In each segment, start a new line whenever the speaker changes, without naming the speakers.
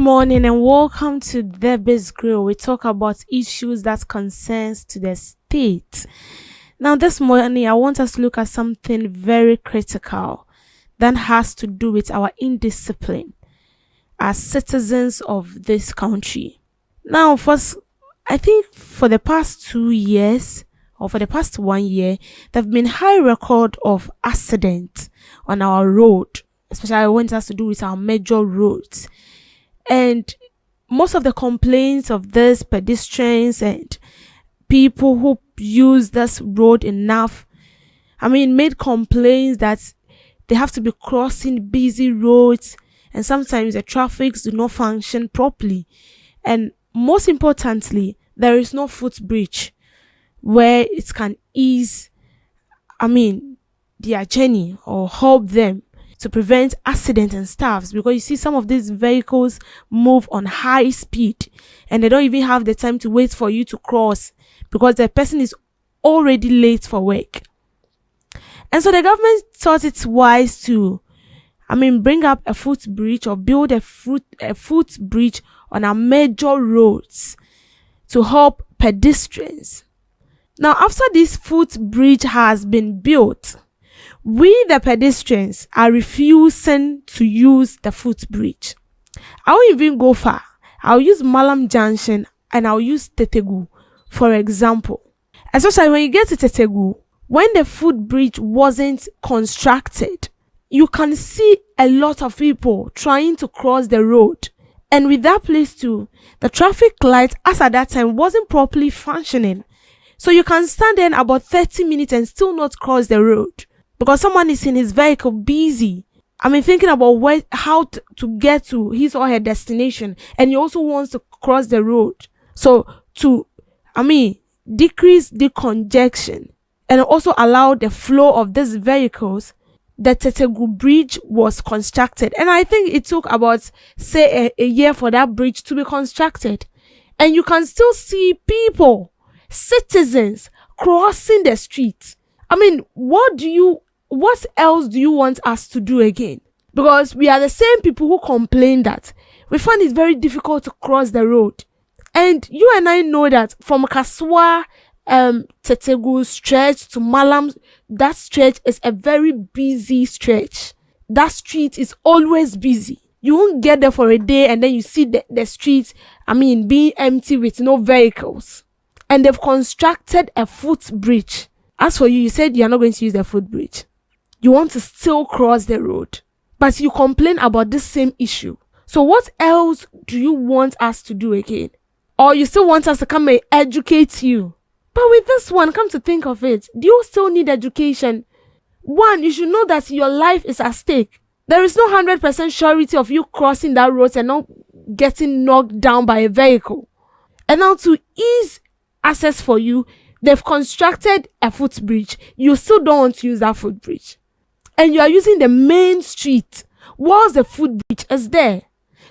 morning and welcome to Debbie's Grill. We talk about issues that concerns to the state. Now this morning I want us to look at something very critical that has to do with our indiscipline as citizens of this country. Now first, I think for the past 2 years or for the past 1 year, there have been high record of accidents on our road, especially I want us to do with our major roads. And most of the complaints of these pedestrians and people who use this road enough, made complaints that they have to be crossing busy roads and sometimes the traffics do not function properly. And most importantly, there is no footbridge where it can ease, their journey or help them to prevent accident and stuff, because you see some of these vehicles move on high speed and they don't even have the time to wait for you to cross because the person is already late for work. And so the government thought it's wise to bring up a footbridge or build a footbridge on our major roads to help pedestrians. Now after this footbridge has been built, we the pedestrians are refusing to use the footbridge. I won't even go far. I'll use Malam Junction and I'll use Tetegu for example. Especially when you get to Tetegu, when the footbridge wasn't constructed, you can see a lot of people trying to cross the road. And with that place too, the traffic light as at that time wasn't properly functioning. So you can stand there about 30 minutes and still not cross the road, because someone is in his vehicle busy. Thinking about how to get to his or her destination, and he also wants to cross the road. So to, decrease the congestion and also allow the flow of these vehicles, the Tetegu bridge was constructed. And I think it took about, say, a year for that bridge to be constructed. And you can still see people, citizens, crossing the streets. What else do you want us to do again? Because we are the same people who complain that we find it very difficult to cross the road. And you and I know that from Kaswa, Tetegu stretch to Malam, that stretch is a very busy stretch. That street is always busy. You won't get there for a day and then you see the streets, being empty with no vehicles. And they've constructed a footbridge. As for you, you said you're not going to use the footbridge. You want to still cross the road, but you complain about this same issue. So what else do you want us to do again? Or you still want us to come and educate you? But with this one, come to think of it, do you still need education? One, you should know that your life is at stake. There is no 100% surety of you crossing that road and not getting knocked down by a vehicle. And now to ease access for you, they've constructed a footbridge. You still don't want to use that footbridge. And you are using the main street whilst the footbridge is there.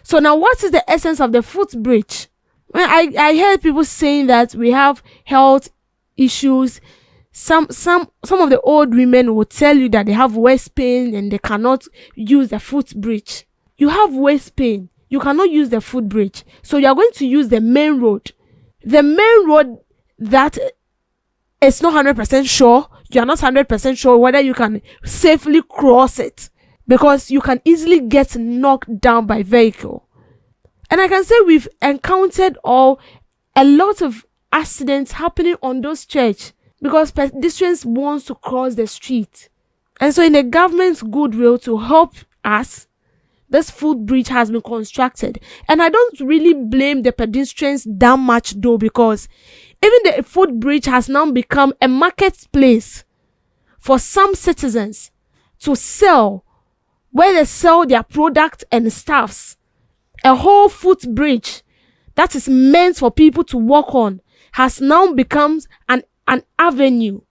So now what is the essence of the footbridge? I heard people saying that we have health issues. Some of the old women will tell you that they have waist pain and they cannot use the footbridge. You have waist pain. You cannot use the footbridge. So you are going to use the main road. The main road that is not 100% sure. You are not 100% sure whether you can safely cross it, because you can easily get knocked down by vehicle. And I can say we've encountered a lot of accidents happening on those stretch because pedestrians want to cross the street. And so in the government's goodwill to help us, this footbridge has been constructed. And I don't really blame the pedestrians that much though, because even the footbridge has now become a marketplace for some citizens to sell, where they sell their product and stuffs. A whole footbridge that is meant for people to walk on has now become an avenue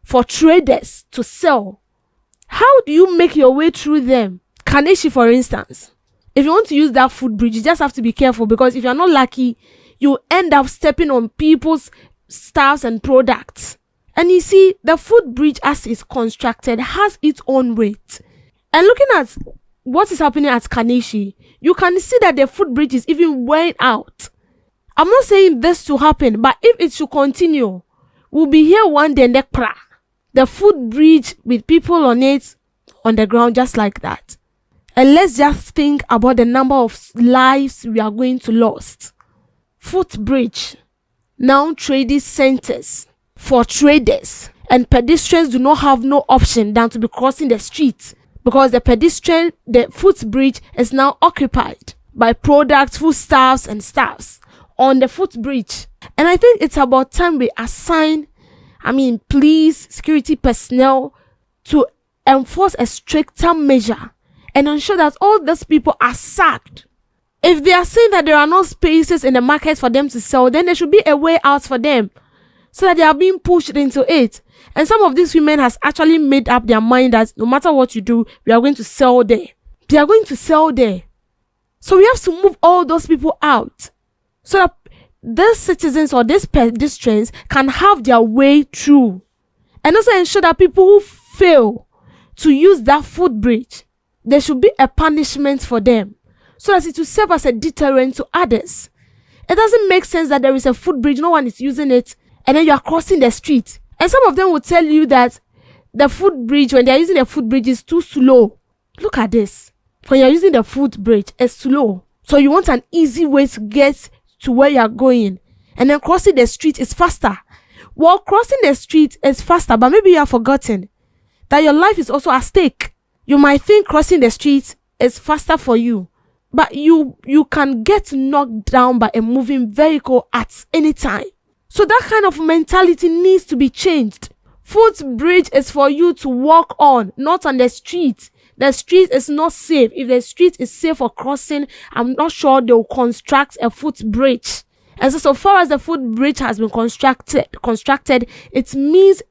for traders to sell. How do you make your way through them? Kaneshi, for instance, if you want to use that footbridge, you just have to be careful, because if you're not lucky, you end up stepping on people's stuffs and products. And you see, the footbridge as it's constructed has its own weight. And looking at what is happening at Kanishi, you can see that the footbridge is even wearing out. I'm not saying this to happen, but if it should continue, we'll be here one day, the footbridge with people on it on the ground just like that. And let's just think about the number of lives we are going to lose. Footbridge, now trading centers for traders, and pedestrians do not have no option than to be crossing the street, because the footbridge is now occupied by products, foodstuffs and stuffs on the footbridge. And I think it's about time we assign, police, security personnel to enforce a stricter measure and ensure that all these people are sacked. If they are saying that there are no spaces in the market for them to sell, then there should be a way out for them, so that they are being pushed into it. And some of these women has actually made up their mind that no matter what you do, we are going to sell there. They are going to sell there. So we have to move all those people out, so that these citizens or these pedestrians can have their way through. And also ensure that people who fail to use that footbridge, there should be a punishment for them, so that it will serve as a deterrent to others. It doesn't make sense that there is a footbridge, no one is using it, and then you are crossing the street. And some of them will tell you that the footbridge, when they are using the footbridge, is too slow. Look at this. When you are using the footbridge, it's slow. So you want an easy way to get to where you are going. And then crossing the street is faster. Well, crossing the street is faster, but maybe you have forgotten that your life is also at stake. You might think crossing the street is faster for you, but you can get knocked down by a moving vehicle at any time. So that kind of mentality needs to be changed. Footbridge is for you to walk on, not on the street. The street is not safe. If the street is safe for crossing, I'm not sure they'll construct a footbridge. And so far as the footbridge has been constructed, it means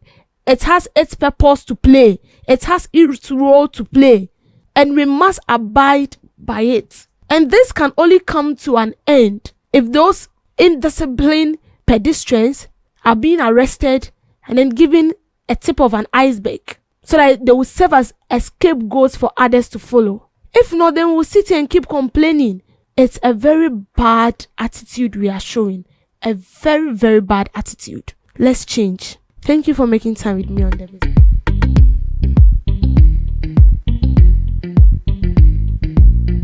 it has its purpose to play. It has its role to play. And we must abide by it. And this can only come to an end if those indisciplined pedestrians are being arrested and then given a tip of an iceberg, so that they will serve as scapegoats for others to follow. If not, then we'll sit here and keep complaining. It's a very bad attitude we are showing. A very, very bad attitude. Let's change. Thank you for making time with me on the visit.